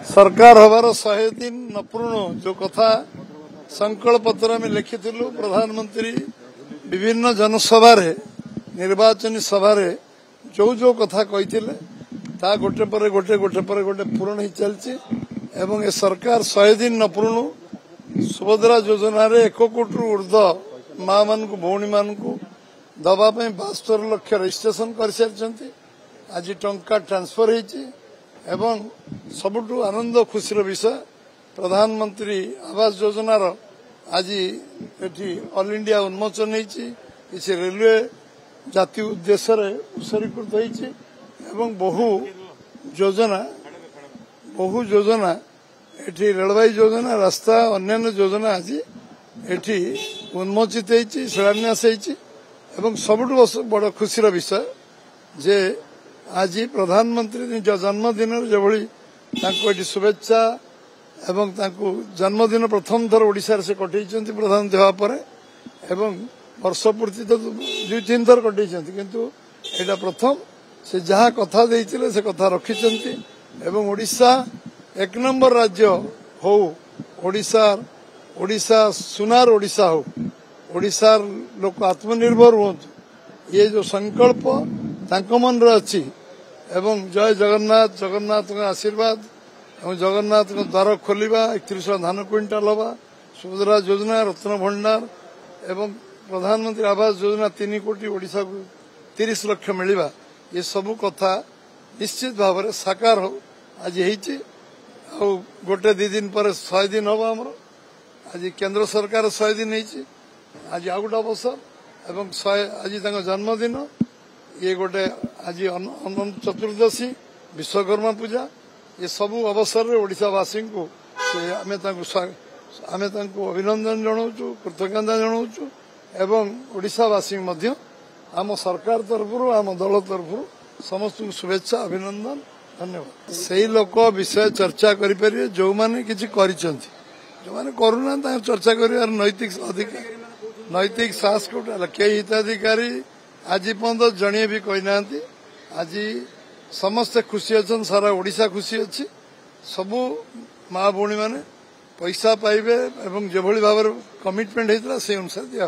सरकार हबार 100 दिन न पूर्ण जो कथा संकल्प पत्र में लिखिलु प्रधानमंत्री विभिन्न जनसभा निर्वाचन सभा जो जो कथा कही गोटे पर गोटे पूरण हो चलती एवं ए सरकार 100 दिन न पूर्ण सुभद्रा योजना 1 कोटी रु ऊर्ध माँ मान भौणी मान दवाई 72 लाख रजिस्ट्रेशन कर सारी आज टंका ट्रांसफर होती एवं सबुठु आनंद खुशीर विषय प्रधानमंत्री आवास योजनार आज एटी ऑल इंडिया उन्मोचन होती किसी रेलवे जाति उद्देश्य उत्सर्गीकृत होती एवं बहु योजना एटी रेलवे योजना रास्ता अन्य योजना आज एटी उन्मोचित होती शिलान्यास होती एवं सबुठु बड़ खुशीर विषय जे आज प्रधानमंत्री निज जन्मदिन जो भाई शुभेच्छा एवं जन्मदिन प्रथम थर ओडिशा से कटई प्रधानमंत्री होगापर एवं वर्ष पूर्ति तो 2-3 थर कटई किंतु एटा प्रथम से जहाँ कथा देते से कथा रखिंट एवं ओडिशा 1 नंबर राज्य हो ओडिशा सुनार ओडिशा हो ओडिशार लोक आत्मनिर्भर हूँ ये जो संकल्प तांको मन रे अच्छी एवं जय जगन्नाथ जगन्नाथ आशीर्वाद एवं जगन्नाथ द्वार खोलिबा 31 धान क्विंटाल हवा सुभद्रा योजना रत्न भंडार एवं प्रधानमंत्री आवास योजना 3 कोटी ओडिशा को 30 लाख मिलवा ये सबू कथा निश्चित भाव में साकार हो आज हो गोटे 2 दिन पर 100 दिन हम आमर आज केंद्र सरकार 100 दिन आज आ गोटे अवसर एवं आज जन्मदिन ये गोटे आज अनंत चतुर्दशी विश्वकर्मा पूजा ये सबू अवसर में ओडिशावासी को आमे अभिनंदन जनाऊँ कृतज्ञता जनाऊँ एवं ओडिशावासी आम सरकार तरफ आम दल तरफ समस्त शुभेच्छा अभिनंदन धन्यवाद से लोक विषय चर्चा करें जो मैंने किसी करूना चर्चा कर नैतिक अधिकार नैतिक साहस कोटा कई हिताधिकारी आज पर्यंत जड़े भी कहना आज समस्ते खुशी अच्छा सारा ओडिशा खुशी अच्छी सबू माँ भौणी मैंने पैसा पाइबे एवं जो भाव कमिटमेंट होता से अनुसार दिया।